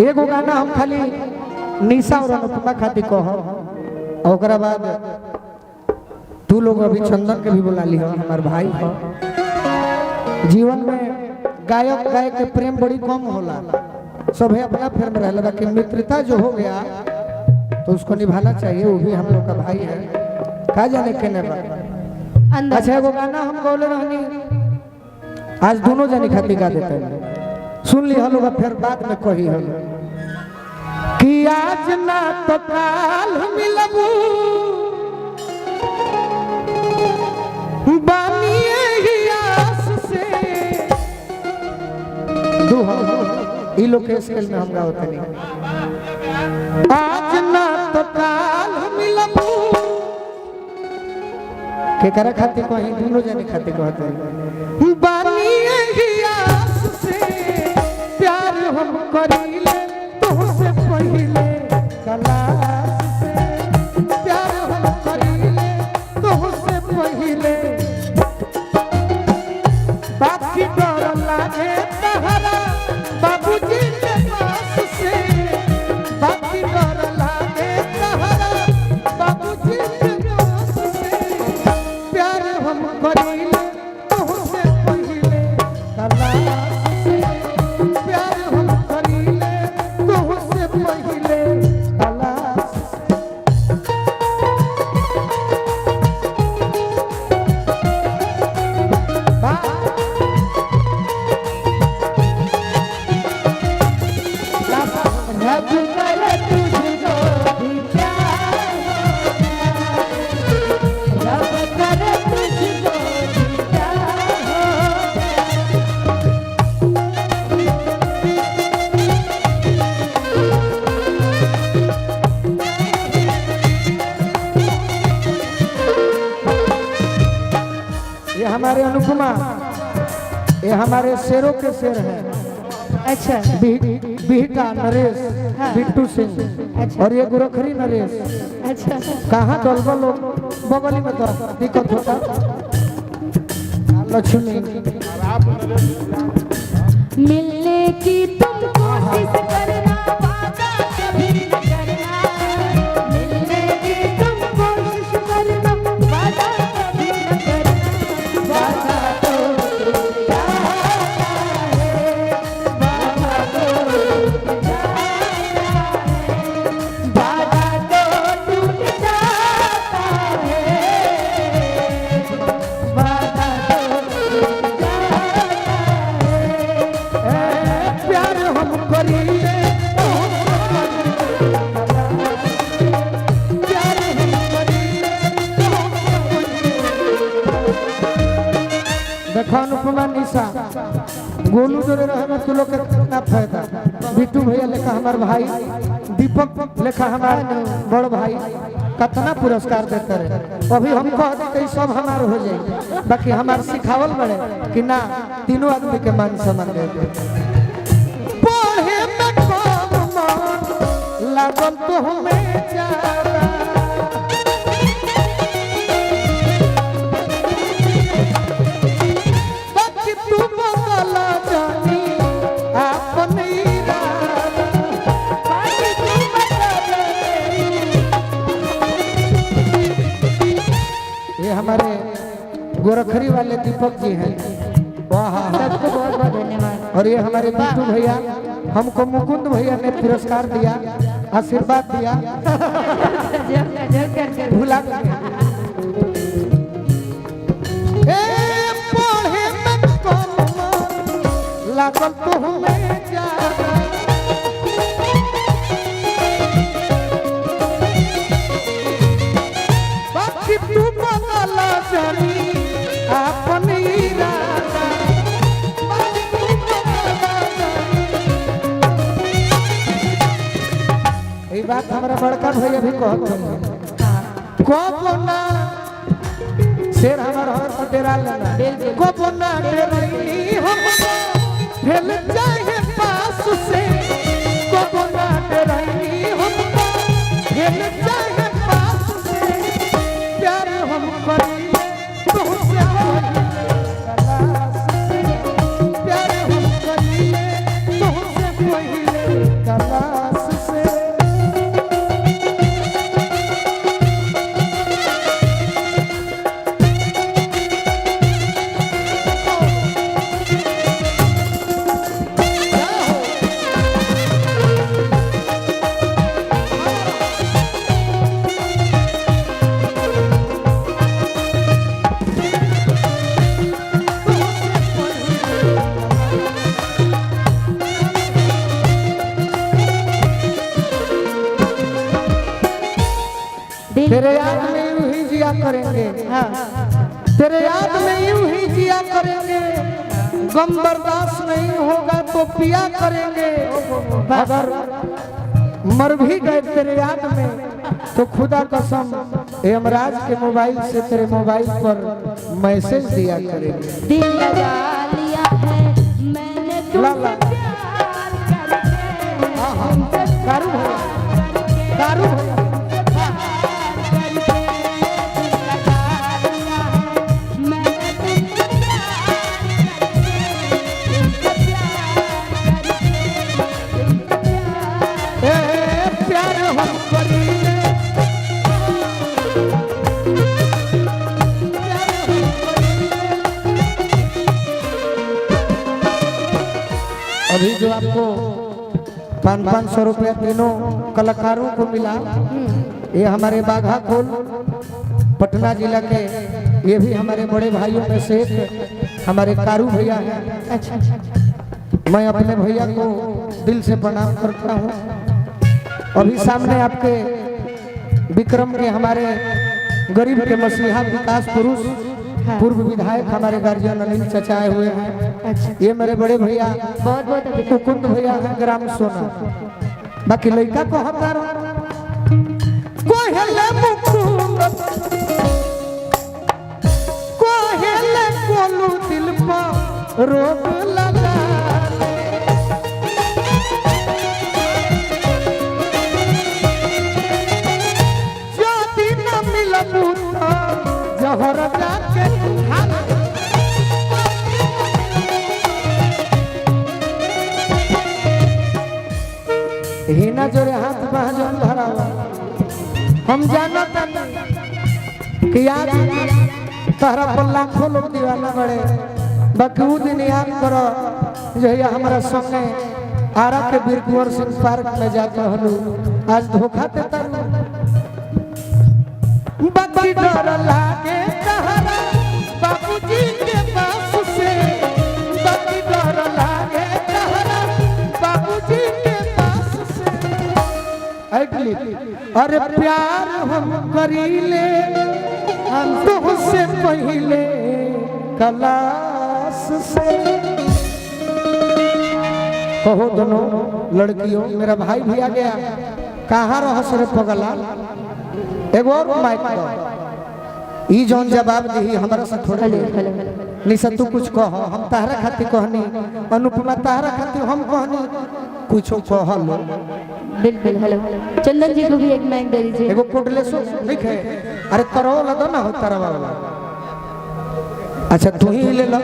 एगो गाना हम खाली निशा और अनुपमा खातिर कह ओकरा बाद तू लोग अभी चंदन के भी बुला ली हो हमार भाई हो। जीवन में गायक गायक के प्रेम बड़ी कम होला, सब अपना फेर में रहला कि मित्रता जो हो गया तो उसको निभाना चाहिए, वो भी हम लोग का भाई है। का जाने केने बा। अच्छा एगो गाना हम गौले रहनी आज दोनों जने खातिर गा देते हैं, सुन ली हम लोग फिर बाद में कही हम कि आज ना तो काल मिलबू बानिए ही आस से ई लोग के स्केल में हम गाते नहीं। आज ना तो काल मिलबू के करे खातिर कहीं दोनों जने खातिर कहते हैं बानिए ही आस से प्यार हम करीले तुझसे पहले कलास से प्यार हम करीले तुझसे पहले बाकी डर लागे तहरा बाबूजी के पास से बाकी डर लागे तहरा बाबूजी के पास से प्यार हम करीले तुझसे पहले कलास से प्यार हम करीले तुझसे पहले कलास ये हमारे अनुपमा, ये हमारे शेरों के शेर हैं। अच्छा बिहटा नरेश, बिट्टू सिंह, अच्छा। और ये गोरखरी नरेश। अच्छा कहाँ डलबो लोग बगली में तो दिक्कत होता। लक्ष्मी मिलने की तुम कोशिश करना वादा कभी न करना, मिलने की तुम कोशिश करना वादा कभी न करना, वादा तो टूट जाता है, वादा तो टूट जाता है, वादा तो टूट जाता है, वादा तो टूट जाता है। प्यार हम करीले प्यार हम करीले। देखो अनुपमा निशा गोलू जोरे रहे तू लोग के कितना फायदा। बिट्टू भैया लेखा हमार भाई, दीपक लेखा हमार बड़ भाई कितना पुरस्कार देते रहे। अभी हम कह दे कि सब हमार हो जाए, बाकी हमार सिखावल बड़े कि ना तीनों आदमी के मान सम्मान देते। पढ़े में कम मन लागल तो हमें ज्यादा, बाकी तू बदला जानी अपन इरादा, बाकी तू बदला जानी। ये हमारे गोरखरी वाले दीपक जी हैं, वाह सबको बहुत बहुत धन्यवाद। और ये हमारे बिट्टू भैया, हमको मुकुंद भैया ने पुरस्कार दिया, आशीर्वाद दिया, भुला गए। ए पढ़े में कम मन लागल तो हमें ज्यादा, बाकी तू बदला जानी अपन इरादा, बाकी तू बदला जानी। ये बात हमारा बड़का भैया भी कहते हैं। कोपना शेर हमारा और डेरा लेना कोपना डेरई हमको भेल जाए पास से, कोपना डेरई हमको भेल जाए पास से, प्यार हम करीले तुझसे पहले कलास से, प्यार हम करीले तुझसे पहले कलास से। तेरे याद में यूं ही जिया करेंगे, हाँ तेरे याद में यूं ही जिया करेंगे, गम बर्दाश्त नहीं होगा तो पिया करेंगे। अगर मर भी गए तेरे याद में तो खुदा कसम यमराज के मोबाइल से तेरे मोबाइल पर मैसेज दिया करेंगे। दिल लगा लिया है मैंने ला तुमसे ला प्यार करके, दारू है, दारू है। प्यार हम करीले, अभी जो आपको 500 रुपया तीनों कलाकारों को मिला, ये हमारे बाघा खोल पटना जिला के, ये भी हमारे बड़े भाइयों में से एक हमारे कारू भैया हैं। अच्छा अच्छा मैं अपने भैया को दिल से प्रणाम करता हूँ। अभी सामने आपके विक्रम के हमारे गरीब के मसीहा विकास पुरुष पूर्व विधायक हमारे गार्जियन अनिल चचा आए हुए हैं। अच्छा ये मेरे बड़े भैया बहुत बहुत अभिनंदन। मुकुंद भैया हैं ग्राम सोना। बाकी लड़का को हतार कोहेले मुकुंद कोहेले कोलू दिल पर रोक लगा, जहर जाके खाना हिना जोरे हाथ बाजन धरावा। हम जानत कि आज तहरा पर लाखों लोग दीवाना बड़े, बाकी वो दिन याद करो जहिया हमारा संगे आरा के बीर कुंवर सिंह पार्क में जाके हलू, आज धोखा देता बाकी डर लागे तहरा बाबूजी के पास से, बाकी डर लागे तहरा बाबूजी के पास से। अरे प्यार हम करीले हम तुझसे पहले कलास से। कहो दोनों लड़कियों, मेरा भाई भी आ गया, कहाँ रहस रे पगला, एगो और माइक दो। ई जौन जवाब दी हमरा से थोड़ा निशा तू कुछ कह, हम तारा खातिर कहनी, अनुपमा तारा खातिर हम कहनी, कुछो कह लो। बिल्कुल। हेलो चंदन जी को भी एक माइक दे दीजिए। एगो कोटले सो लिखे, अरे तरवा लगा ना हो तरवा वाला। अच्छा तू ही ले लो।